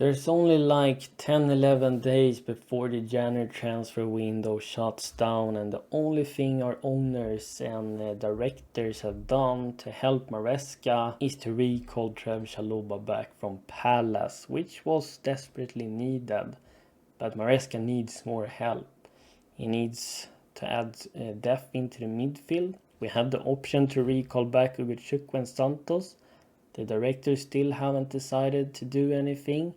There's only like 10-11 days before the January transfer window shuts down, and the only thing our owners and directors have done to help Maresca is to recall Trev Chalobah back from Palace, which was desperately needed. But Maresca needs more help. He needs to add depth into the midfield. We have the option to recall back Ugochukwu and Santos. The directors still haven't decided to do anything,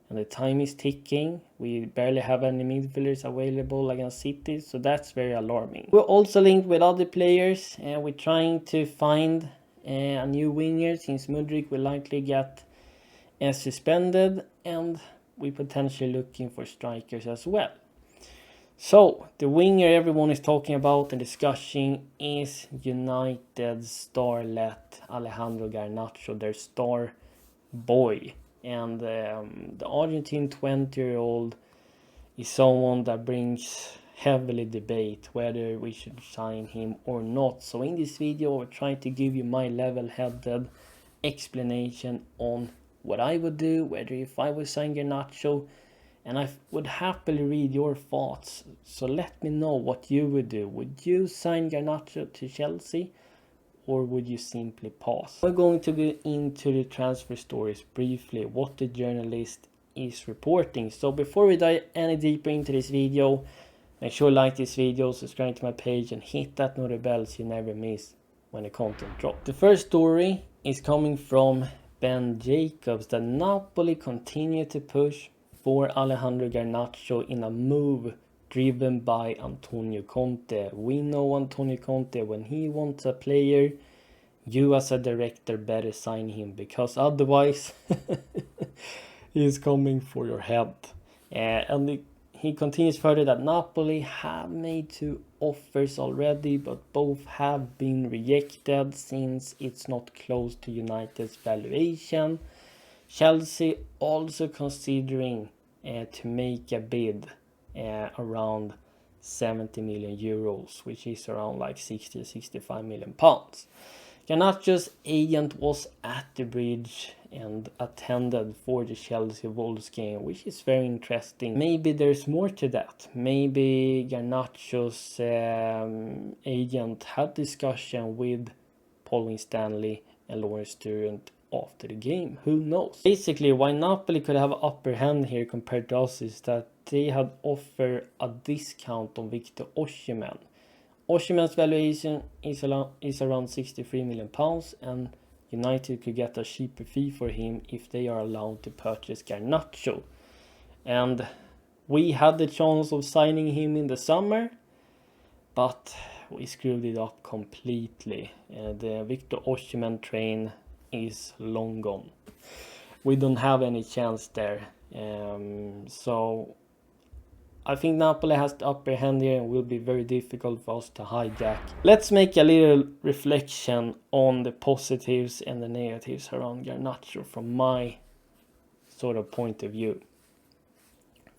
and the time is ticking. We barely have any midfielders available against City, so that's very alarming. We're also linked with other players, and we're trying to find a new winger since Mudryk will likely get suspended, and we're potentially looking for strikers as well. So, the winger everyone is talking about and discussing is United's starlet Alejandro Garnacho, their star boy. And the Argentine 20-year-old is someone that brings heavily debate whether we should sign him or not. So in this video, we're trying to give you my level-headed explanation on what I would do, whether if I would sign Garnacho, and I would happily read your thoughts. So let me know what you would do. Would you sign Garnacho to Chelsea, or would you simply pass? We're going to go into the transfer stories briefly, what the journalist is reporting. So before we dive any deeper into this video, make sure you like this video, subscribe to my page, and hit that notification bell so you never miss when the content drops. The first story is coming from Ben Jacobs that Napoli continue to push for Alejandro Garnacho in a move driven by Antonio Conte. We know Antonio Conte, when he wants a player, you as a director better sign him, because otherwise he's coming for your head. And he continues further that Napoli have made 2 offers already, but both have been rejected since it's not close to United's valuation. Chelsea also considering to make a bid around 70 million euros, which is around like 60 to 65 million pounds. Garnacho's agent was at the bridge and attended for the Chelsea Wolves game, which is very interesting. Maybe there's more to that. Maybe Garnacho's agent had discussion with Paul Winstanley and Lawrence Durant after the game. Who knows? Basically, why Napoli could have an upper hand here compared to us is that they had offered a discount on Victor Osimhen. Osimhen's valuation is around 63 million pounds, and United could get a cheaper fee for him if they are allowed to purchase Garnacho. And we had the chance of signing him in the summer, but we screwed it up completely. The Victor Osimhen train is long gone. We don't have any chance there. So I think Napoli has the upper hand here and will be very difficult for us to hijack. Let's make a little reflection on the positives and the negatives around Garnacho from my sort of point of view.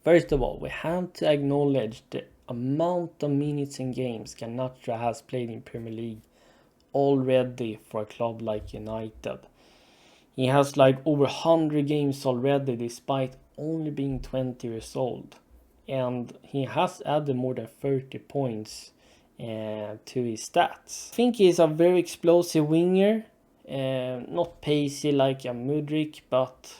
First of all, we have to acknowledge the amount of minutes and games Garnacho has played in Premier League already for a club like United. He has like over 100 games already despite only being 20 years old. And he has added more than 30 points to his stats. I think he's a very explosive winger. Not pacey like a Mudryk, but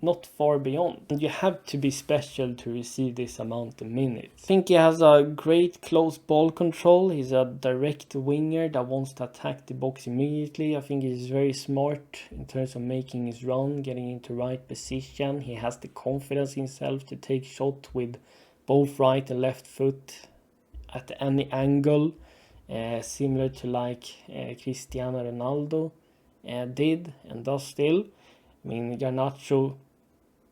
not far beyond. And you have to be special to receive this amount of minutes. I think he has a great close ball control. He's a direct winger that wants to attack the box immediately. I think he's very smart in terms of making his run, getting into right position. He has the confidence in himself to take shot with both right and left foot at any angle, similar to like Cristiano Ronaldo did and does still. I mean, Garnacho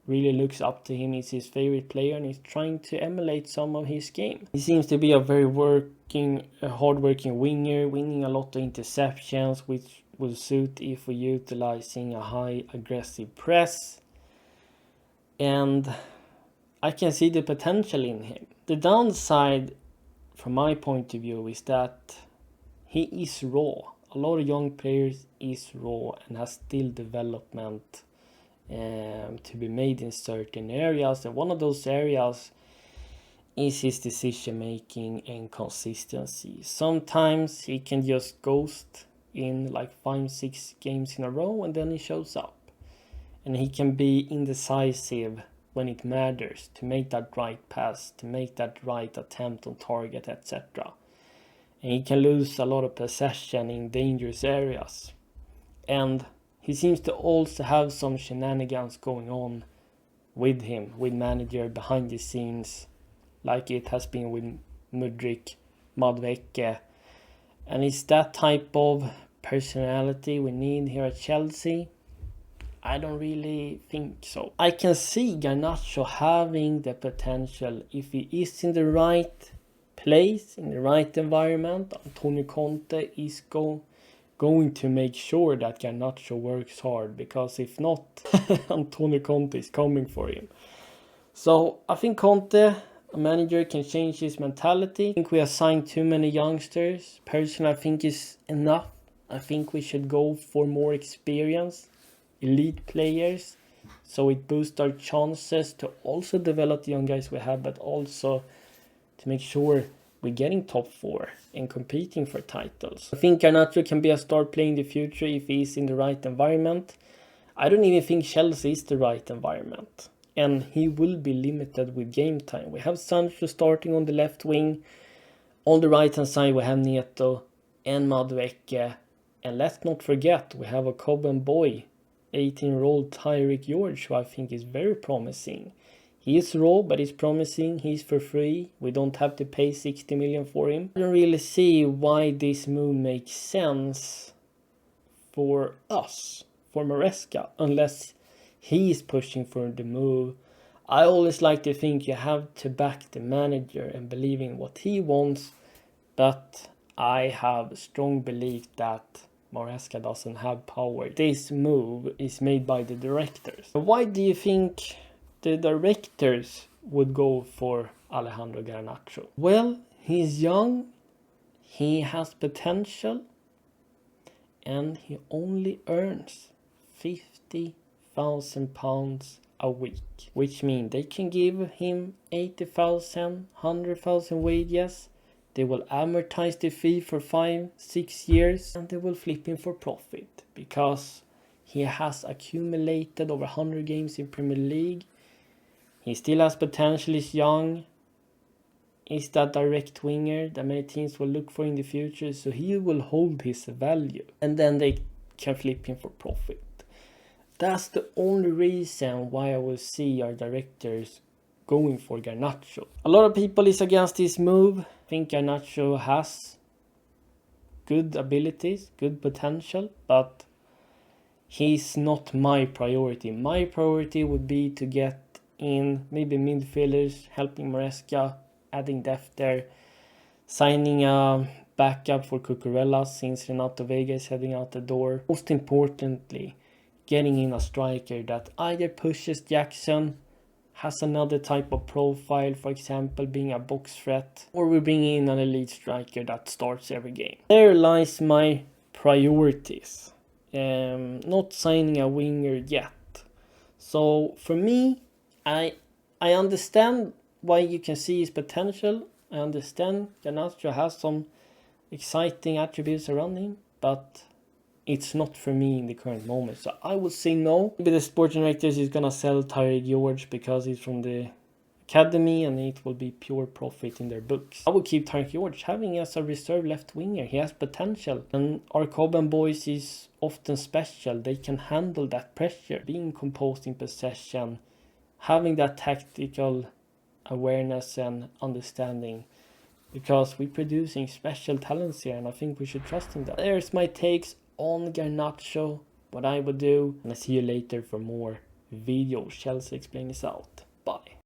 really looks up to him. He's his favorite player and he's trying to emulate some of his game. He seems to be a very hard-working winger, winning a lot of interceptions, which will suit if we're utilizing a high aggressive press. And I can see the potential in him. The downside from my point of view is that he is raw. A lot of young players is raw and has still development to be made in certain areas, and one of those areas is his decision making and consistency. Sometimes he can just ghost in like 5-6 games in a row and then he shows up. And he can be indecisive when it matters, to make that right pass, to make that right attempt on target, etc. And he can lose a lot of possession in dangerous areas. And he seems to also have some shenanigans going on with him, with manager behind the scenes, like it has been with Mudryk, Madueke. And it's that type of personality we need here at Chelsea? I don't really think so. I can see Garnacho having the potential if he is in the right place, in the right environment. Antonio Conte is going to make sure that Garnacho works hard, because if not, Antonio Conte is coming for him. So I think Conte, a manager, can change his mentality. I think we have signed too many youngsters. Personally, I think is enough. I think we should go for more experience, elite players, so it boosts our chances to also develop the young guys we have, but also to make sure we're getting top 4 and competing for titles. I think Garnacho can be a star player in the future if he's in the right environment. I don't even think Chelsea is the right environment, and he will be limited with game time. We have Sancho starting on the left wing. On the right hand side we have Neto and Madueke. And let's not forget, we have a Cobham boy, 18-year-old Tyreek George, who I think is very promising. He is raw, but he's promising. He's for free. We don't have to pay 60 million for him. I don't really see why this move makes sense for us, for Maresca, unless he is pushing for the move. I always like to think you have to back the manager and believe in what he wants, but I have a strong belief that Maresca doesn't have power. This move is made by the directors. Why do you think the directors would go for Alejandro Garnacho? Well, he's young, he has potential, and he only earns £50,000 a week, which means they can give him 80,000, 100,000 wages. They will amortize the fee for 5-6 years, and they will flip him for profit, because he has accumulated over 100 games in Premier League. He still has potential, he's young. Is that direct winger that many teams will look for in the future, so he will hold his value, and then they can flip him for profit. That's the only reason why I will see our directors going for Garnacho. A lot of people is against this move. I think Garnacho has good abilities, good potential, but he's not my priority. My priority would be to get in maybe midfielders, helping Maresca, adding depth there, signing a backup for Cucurella since Renato Vega is heading out the door. Most importantly, getting in a striker that either pushes Jackson, has another type of profile, for example being a box threat, or we bring in an elite striker that starts every game. There lies my priorities. Not signing a winger yet. So for me, I understand why you can see his potential. I understand Garnacho has some exciting attributes around him, but it's not for me in the current moment. So I would say no. Maybe the sports directors is gonna sell Tyreek George because he's from the academy and it will be pure profit in their books. I would keep Tyreek George, having as a reserve left winger. He has potential, and our Cobham boys is often special. They can handle that pressure, being composed in possession, having that tactical awareness and understanding, because we're producing special talents here, and I think we should trust in that. There's my takes on Garnacho, what I would do, and I see you later for more videos. Chelsea Explain this out. Bye.